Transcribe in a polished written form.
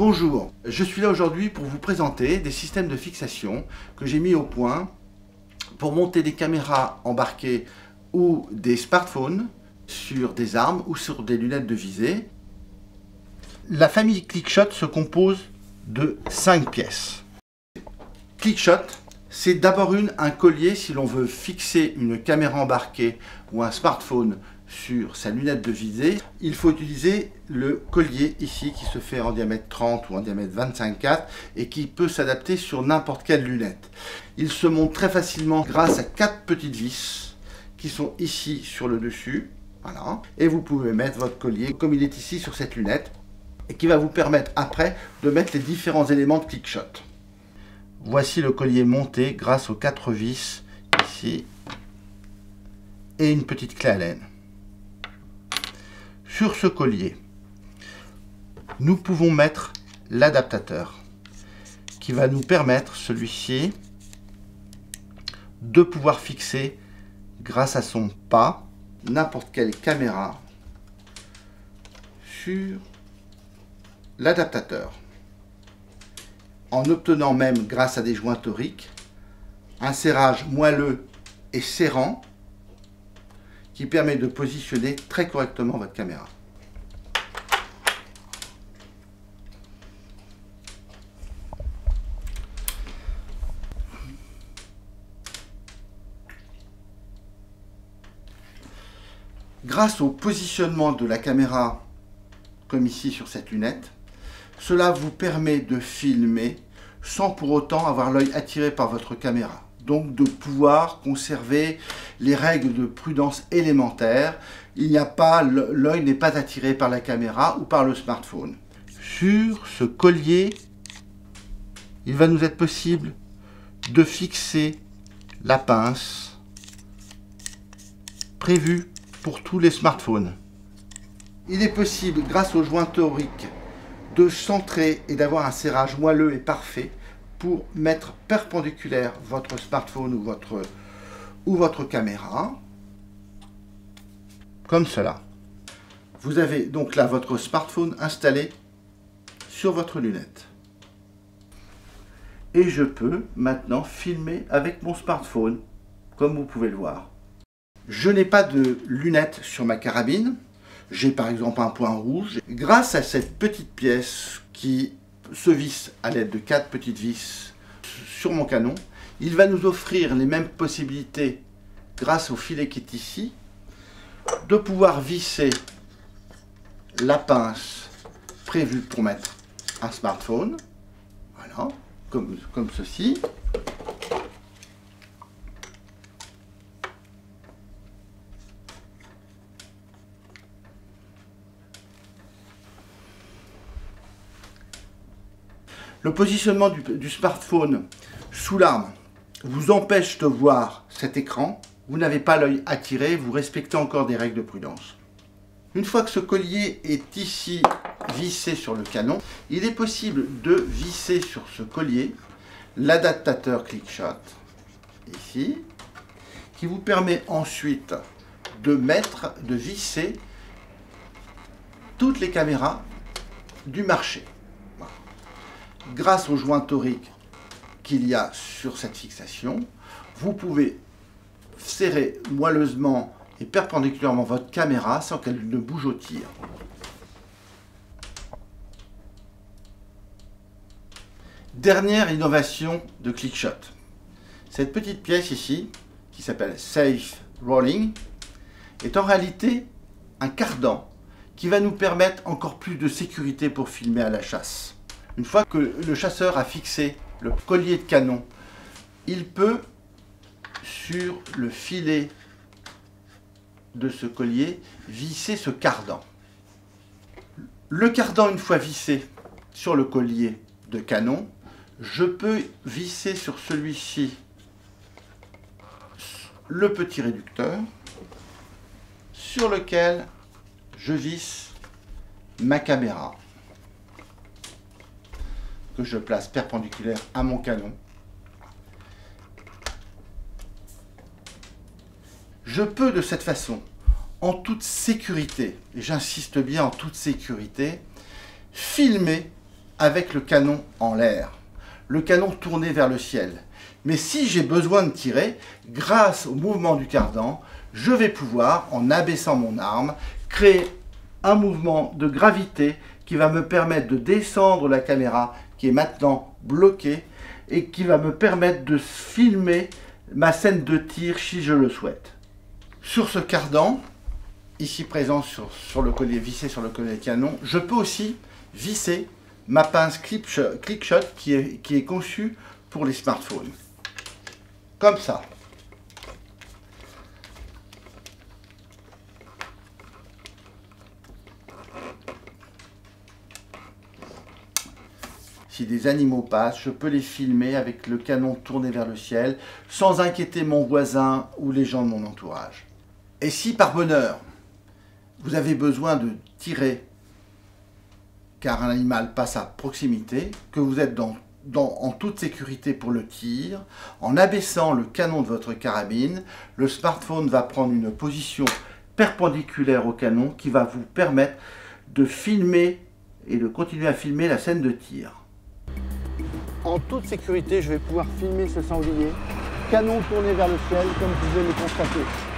Bonjour, je suis là aujourd'hui pour vous présenter des systèmes de fixation que j'ai mis au point pour monter des caméras embarquées ou des smartphones sur des armes ou sur des lunettes de visée. La famille Clickshot se compose de 5 pièces. Clickshot, c'est d'abord un collier si l'on veut fixer une caméra embarquée ou un smartphone sur sa lunette de visée. Il faut utiliser le collier ici qui se fait en diamètre 30 ou en diamètre 25,4 et qui peut s'adapter sur n'importe quelle lunette. Il se monte très facilement grâce à 4 petites vis qui sont ici sur le dessus. Voilà. Et vous pouvez mettre votre collier comme il est ici sur cette lunette et qui va vous permettre après de mettre les différents éléments de Clickshot. Voici le collier monté grâce aux 4 vis ici et une petite clé Allen. Sur ce collier, nous pouvons mettre l'adaptateur qui va nous permettre, celui-ci, de pouvoir fixer grâce à son pas n'importe quelle caméra sur l'adaptateur, en obtenant même, grâce à des joints toriques, un serrage moelleux et serrant qui permet de positionner très correctement votre caméra. Grâce au positionnement de la caméra, comme ici sur cette lunette, cela vous permet de filmer sans pour autant avoir l'œil attiré par votre caméra. Donc de pouvoir conserver les règles de prudence élémentaires. L'œil n'est pas attiré par la caméra ou par le smartphone. Sur ce collier, il va nous être possible de fixer la pince prévue pour tous les smartphones. Il est possible, grâce aux joints toriques, de centrer et d'avoir un serrage moelleux et parfait pour mettre perpendiculaire votre smartphone ou votre caméra, comme cela. Vous avez donc là votre smartphone installé sur votre lunette. Et je peux maintenant filmer avec mon smartphone, comme vous pouvez le voir. Je n'ai pas de lunettes sur ma carabine. J'ai par exemple un point rouge. Grâce à cette petite pièce qui se visse à l'aide de 4 petites vis sur mon canon, il va nous offrir les mêmes possibilités grâce au filet qui est ici, de pouvoir visser la pince prévue pour mettre un smartphone, voilà, comme ceci. Le positionnement du smartphone sous l'arme vous empêche de voir cet écran. Vous n'avez pas l'œil attiré, vous respectez encore des règles de prudence. Une fois que ce collier est ici vissé sur le canon, il est possible de visser sur ce collier l'adaptateur Clickshot, ici, qui vous permet ensuite de visser toutes les caméras du marché. Grâce aux joints toriques qu'il y a sur cette fixation, vous pouvez serrer moelleusement et perpendiculairement votre caméra sans qu'elle ne bouge au tir. Dernière innovation de Clickshot. Cette petite pièce ici, qui s'appelle Safe Rolling, est en réalité un cardan qui va nous permettre encore plus de sécurité pour filmer à la chasse. Une fois que le chasseur a fixé le collier de canon, il peut, sur le filet de ce collier, visser ce cardan. Le cardan, une fois vissé sur le collier de canon, je peux visser sur celui-ci le petit réducteur sur lequel je visse ma caméra, que je place perpendiculaire à mon canon. Je peux de cette façon, en toute sécurité, et j'insiste bien en toute sécurité, filmer avec le canon en l'air, le canon tourné vers le ciel. Mais si j'ai besoin de tirer, grâce au mouvement du cardan, je vais pouvoir, en abaissant mon arme, créer un mouvement de gravité qui va me permettre de descendre la caméra qui est maintenant bloquée et qui va me permettre de filmer ma scène de tir si je le souhaite. Sur ce cardan, ici présent sur le collier, vissé sur le collier canon, je peux aussi visser ma pince Clickshot qui est conçue pour les smartphones. Comme ça. Si des animaux passent, je peux les filmer avec le canon tourné vers le ciel, sans inquiéter mon voisin ou les gens de mon entourage. Et si par bonheur, vous avez besoin de tirer, car un animal passe à proximité, que vous êtes en toute sécurité pour le tir, en abaissant le canon de votre carabine, le smartphone va prendre une position perpendiculaire au canon qui va vous permettre de filmer et de continuer à filmer la scène de tir. En toute sécurité, je vais pouvoir filmer ce sanglier, canon tourné vers le ciel, comme vous pouvez le constater.